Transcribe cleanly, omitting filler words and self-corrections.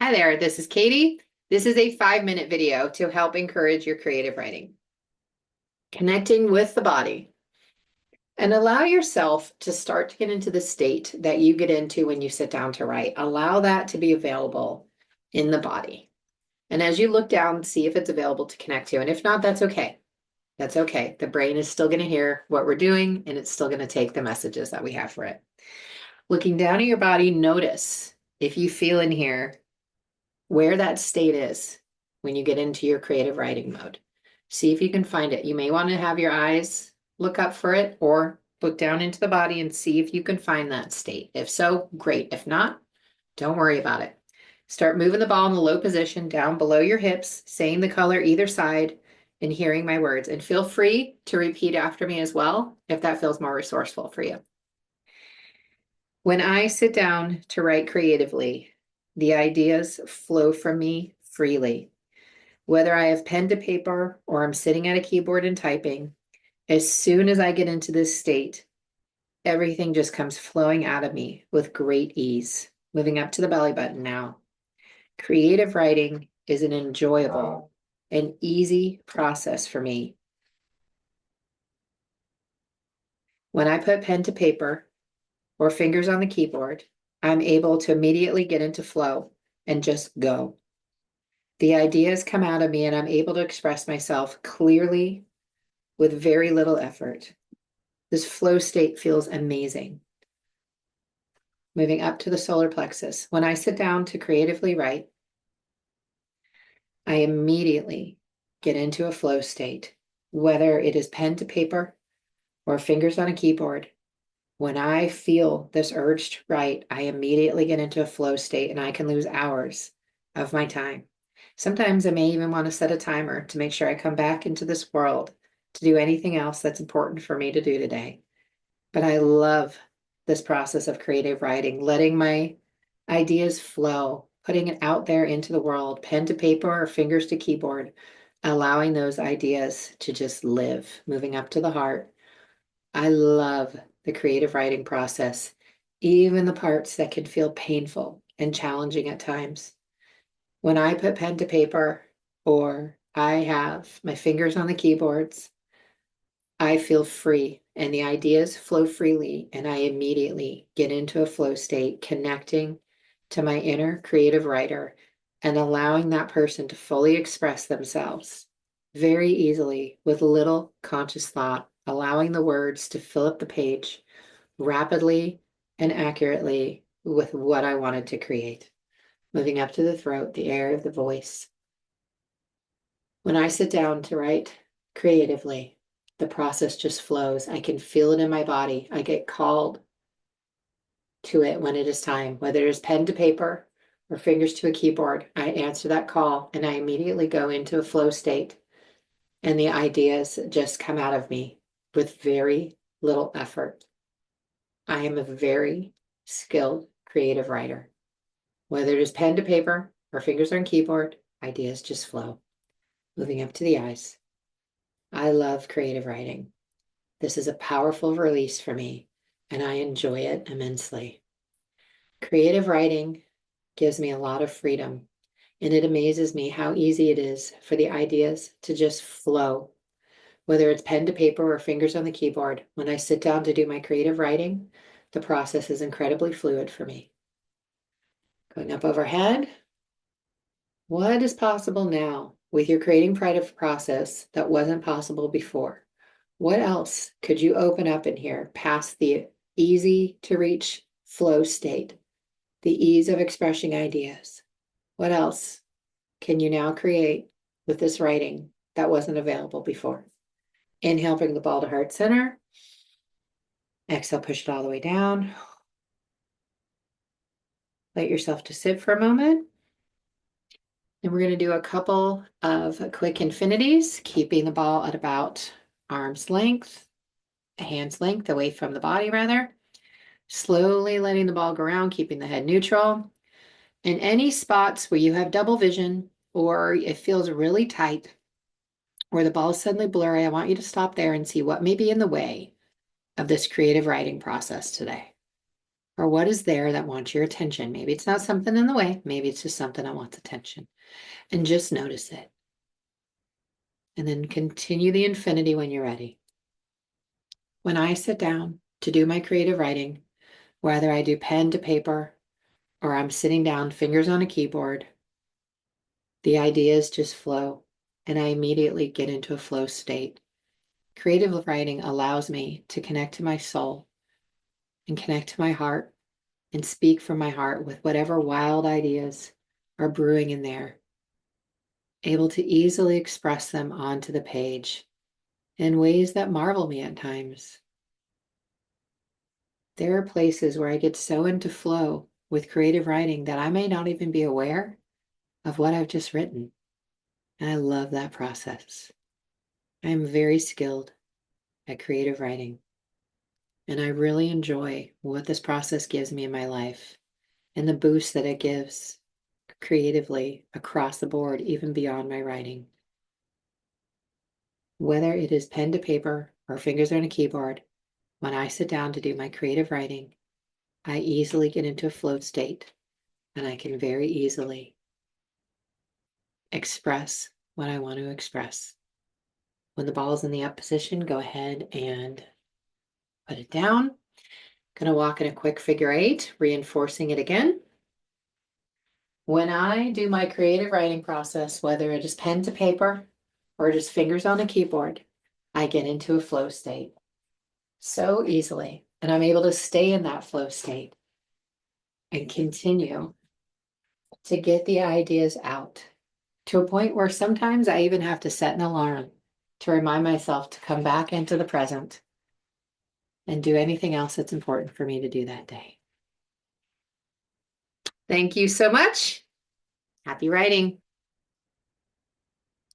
Hi there, this is Katie. This is a 5-minute video to help encourage your creative writing. Connecting with the body. And allow yourself to start to get into the state that you get into when you sit down to write. Allow that to be available in the body. And as you look down, see if it's available to connect to. And if not, that's okay. That's okay. The brain is still going to hear what we're doing, and it's still going to take the messages that we have for it. Looking down at your body, notice if you feel in here where that state is when you get into your creative writing mode. See if you can find it. You may want to have your eyes look up for it or look down into the body and see if you can find that state. If so, great. If not, don't worry about it. Start moving the ball in the low position down below your hips, saying the color either side and hearing my words. And feel free to repeat after me as well if that feels more resourceful for you. When I sit down to write creatively, the ideas flow from me freely. Whether I have pen to paper or I'm sitting at a keyboard and typing, as soon as I get into this state, everything just comes flowing out of me with great ease. Moving up to the belly button now. Creative writing is an enjoyable and easy process for me. When I put pen to paper or fingers on the keyboard, I'm able to immediately get into flow and just go. The ideas come out of me and I'm able to express myself clearly with very little effort. This flow state feels amazing. Moving up to the solar plexus. When I sit down to creatively write, I immediately get into a flow state, whether it is pen to paper or fingers on a keyboard. When I feel this urge to write, I immediately get into a flow state and I can lose hours of my time. Sometimes I may even want to set a timer to make sure I come back into this world to do anything else that's important for me to do today. But I love this process of creative writing, letting my ideas flow, putting it out there into the world, pen to paper or fingers to keyboard, allowing those ideas to just live, moving up to the heart. I love the creative writing process, even the parts that can feel painful and challenging at times. When I put pen to paper or I have my fingers on the keyboards, I feel free and the ideas flow freely, and I immediately get into a flow state, connecting to my inner creative writer and allowing that person to fully express themselves very easily with little conscious thought, allowing the words to fill up the page rapidly and accurately with what I wanted to create. Moving up to the throat, the air of the voice. When I sit down to write creatively, the process just flows. I can feel it in my body. I get called to it when it is time, whether it is pen to paper or fingers to a keyboard. I answer that call and I immediately go into a flow state, and the ideas just come out of me with very little effort. I am a very skilled creative writer. Whether it is pen to paper or fingers on keyboard, ideas just flow. Moving up to the eyes. I love creative writing. This is a powerful release for me, and I enjoy it immensely. Creative writing gives me a lot of freedom, and it amazes me how easy it is for the ideas to just flow. Whether it's pen to paper or fingers on the keyboard, when I sit down to do my creative writing, the process is incredibly fluid for me. Going up overhead, what is possible now with your creating process that wasn't possible before? What else could you open up in here past the easy to reach flow state, the ease of expressing ideas? What else can you now create with this writing that wasn't available before? Inhale, bring the ball to heart center. Exhale, push it all the way down. Let yourself to sit for a moment. And we're going to do a couple of quick infinities, keeping the ball at about arm's length, hand's length away from the body rather. Slowly letting the ball go around, keeping the head neutral. In any spots where you have double vision or it feels really tight, where the ball is suddenly blurry, I want you to stop there and see what may be in the way of this creative writing process today. Or what is there that wants your attention? Maybe it's not something in the way. Maybe it's just something that wants attention. And just notice it. And then continue the infinity when you're ready. When I sit down to do my creative writing, whether I do pen to paper or I'm sitting down, fingers on a keyboard, the ideas just flow and I immediately get into a flow state. Creative writing allows me to connect to my soul and connect to my heart and speak from my heart with whatever wild ideas are brewing in there, able to easily express them onto the page in ways that marvel me at times. There are places where I get so into flow with creative writing that I may not even be aware of what I've just written. And I love that process. I am very skilled at creative writing, and I really enjoy what this process gives me in my life and the boost that it gives creatively across the board, even beyond my writing. Whether it is pen to paper or fingers on a keyboard, when I sit down to do my creative writing, I easily get into a flow state and I can very easily express what I want to express. When the ball is in the up position, go ahead and put it down. Gonna walk in a quick figure eight, reinforcing it again. When I do my creative writing process, whether it is pen to paper or just fingers on a keyboard, I get into a flow state so easily. And I'm able to stay in that flow state and continue to get the ideas out to a point where sometimes I even have to set an alarm to remind myself to come back into the present and do anything else that's important for me to do that day. Thank you so much. Happy writing.